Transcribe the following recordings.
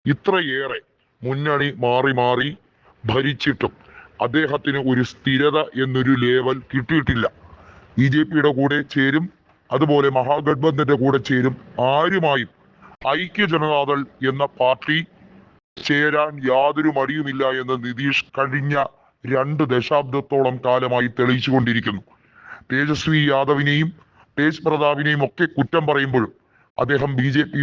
ഇത്രയേറെ മുന്നണി മാറി മാറി ഭരിച്ചിട്ടും അദ്ദേഹത്തിന് ഒരു സ്ഥിരത എന്നൊരു ലേവൽ കിട്ടിയിട്ടില്ല. BJP കൂടെ ചേരും, അതുപോലെ മഹാഗഡ്ബന്ധന്റെ കൂടെ ചേരും, ആരുമായും ഐക്യ ജനതാദൾ എന്ന പാർട്ടി ചേരാൻ യാതൊരു മടിയുമില്ല എന്ന് നിതീഷ് കഴിഞ്ഞ 2 ദശാബ്ദത്തോളം കാലമായി തെളിയിച്ചുകൊണ്ടിരിക്കുന്നു. തേജസ്വി യാദവിനെയും തേജ് പ്രതാപിനെയും ഒക്കെ കുറ്റം പറയുമ്പോഴും അദ്ദേഹം BJP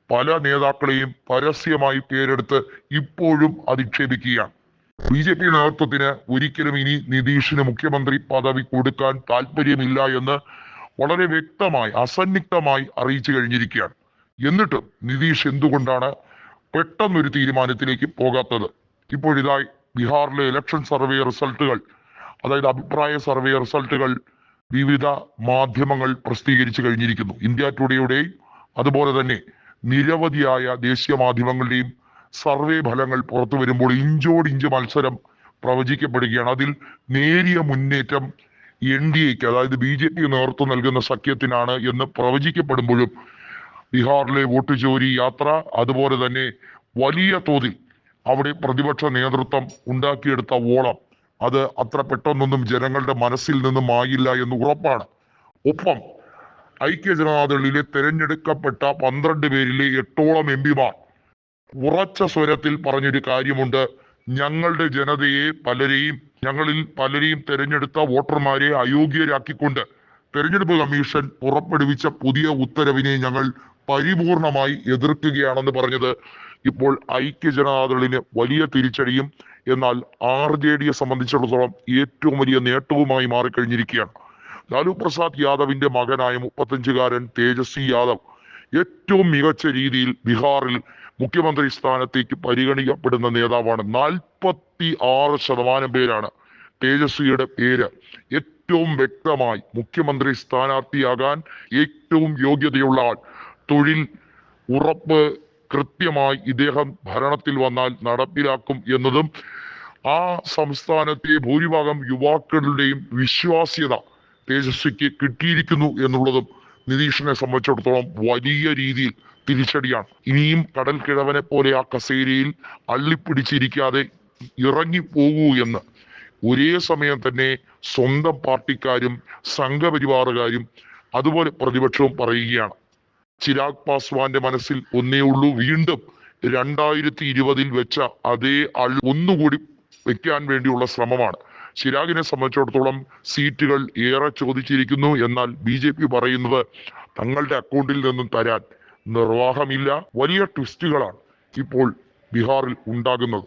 പല നേതാക്കളെയും പരസ്യമായി പേരെടുത്ത് ഇപ്പോഴും അധിക്ഷേപിക്കുകയാണ്. BJP നേതൃത്വത്തിന് ഒരിക്കലും ഇനി നിതീഷിന് മുഖ്യമന്ത്രി പദവി കൊടുക്കാൻ താല്പര്യമില്ല എന്ന് വളരെ വ്യക്തമായി അസന്നിഗ്ധമായി അറിയിച്ചു കഴിഞ്ഞിരിക്കുകയാണ്. എന്നിട്ടും നിതീഷ് എന്തുകൊണ്ടാണ് പെട്ടെന്നൊരു തീരുമാനത്തിലേക്ക് പോകാത്തത്? ഇപ്പോഴിതായി ബീഹാറിലെ ഇലക്ഷൻ സർവേ റിസൾട്ടുകൾ, അതായത് അഭിപ്രായ സർവേ റിസൾട്ടുകൾ വിവിധ മാധ്യമങ്ങൾ പ്രസിദ്ധീകരിച്ചു കഴിഞ്ഞിരിക്കുന്നു. ഇന്ത്യ ടുഡേയുടെയും അതുപോലെ തന്നെ നിരവധിയായ ദേശീയ മാധ്യമങ്ങളുടെയും സർവേ ഫലങ്ങൾ പുറത്തു വരുമ്പോൾ ഇഞ്ചോടിഞ്ച് മത്സരം പ്രവചിക്കപ്പെടുകയാണ്. അതിൽ നേരിയ മുന്നേറ്റം NDAക്ക്, അതായത് BJP നേതൃത്വം നൽകുന്ന സഖ്യത്തിനാണ് എന്ന് പ്രവചിക്കപ്പെടുമ്പോഴും ബീഹാറിലെ വോട്ട് ചോരി യാത്ര, അതുപോലെ തന്നെ വലിയ തോതിൽ അവിടെ പ്രതിപക്ഷ നേതൃത്വം ഉണ്ടാക്കിയെടുത്ത ഓളം, അത് അത്ര പെട്ടെന്നൊന്നും ജനങ്ങളുടെ മനസ്സിൽ നിന്നും ആയില്ല എന്ന് ഉറപ്പാണ്. ഒപ്പം ഐക്യ ജനതാദളിലെ തെരഞ്ഞെടുക്കപ്പെട്ട 12 പേരിലെ 8ഓളം MP ഉറച്ച സ്വരത്തിൽ പറഞ്ഞൊരു കാര്യമുണ്ട്: ഞങ്ങളുടെ ജനതയെ ഞങ്ങളിൽ പലരെയും തെരഞ്ഞെടുത്ത വോട്ടർമാരെ അയോഗ്യരാക്കിക്കൊണ്ട് തെരഞ്ഞെടുപ്പ് കമ്മീഷൻ പുറപ്പെടുവിച്ച പുതിയ ഉത്തരവിനെ ഞങ്ങൾ പരിപൂർണമായി എതിർക്കുകയാണെന്ന് പറഞ്ഞത് ഇപ്പോൾ ഐക്യ ജനതാദളിന് വലിയ തിരിച്ചടിയും എന്നാൽ RJDയെ സംബന്ധിച്ചിടത്തോളം ഏറ്റവും വലിയ നേട്ടവുമായി മാറിക്കഴിഞ്ഞിരിക്കുകയാണ്. ലാലു പ്രസാദ് യാദവിന്റെ മകനായ 35-കാരൻ തേജസ്വി യാദവ് ഏറ്റവും മികച്ച രീതിയിൽ ബീഹാറിൽ മുഖ്യമന്ത്രി സ്ഥാനത്തേക്ക് പരിഗണിക്കപ്പെടുന്ന നേതാവാണ്. 46% പേരാണ് തേജസ്വിയുടെ പേര് ഏറ്റവും വ്യക്തമായി മുഖ്യമന്ത്രി സ്ഥാനാർത്ഥിയാകാൻ ഏറ്റവും യോഗ്യതയുള്ള ആൾ, തൊഴിൽ ഉറപ്പ് കൃത്യമായി ഇദ്ദേഹം ഭരണത്തിൽ വന്നാൽ നടപ്പിലാക്കും എന്നതും ആ സംസ്ഥാനത്തെ ഭൂരിഭാഗം യുവാക്കളുടെയും വിശ്വാസ്യത തേജസ്വിക്ക് കിട്ടിയിരിക്കുന്നു എന്നുള്ളതും നിതീഷിനെ സംബന്ധിച്ചിടത്തോളം വലിയ രീതിയിൽ തിരിച്ചടിയാണ്. ഇനിയും കടൽ കിഴവനെ പോലെ ആ കസേരയിൽ അള്ളിപ്പിടിച്ചിരിക്കാതെ ഇറങ്ങിപ്പോകൂ എന്ന് ഒരേ സമയം തന്നെ സ്വന്തം പാർട്ടിക്കാരും സംഘപരിവാറുകാരും അതുപോലെ പ്രതിപക്ഷവും പറയുകയാണ്. ചിരാഗ് പാസ്വാന്റെ മനസ്സിൽ ഒന്നേ ഉള്ളൂ, വീണ്ടും 2020 വെച്ച അതേ ഒന്നുകൂടി വെക്കാൻ വേണ്ടിയുള്ള ശ്രമമാണ്. ചിരാഗിനെ സംബന്ധിച്ചിടത്തോളം സീറ്റുകൾ ഏറെ ചോദിച്ചിരിക്കുന്നു. എന്നാൽ BJP പറയുന്നത് തങ്ങളുടെ അക്കൗണ്ടിൽ നിന്നും തരാൻ നിർവാഹമില്ല. വലിയ ട്വിസ്റ്റുകളാണ് ഇപ്പോൾ ബീഹാറിൽ ഉണ്ടാകുന്നത്.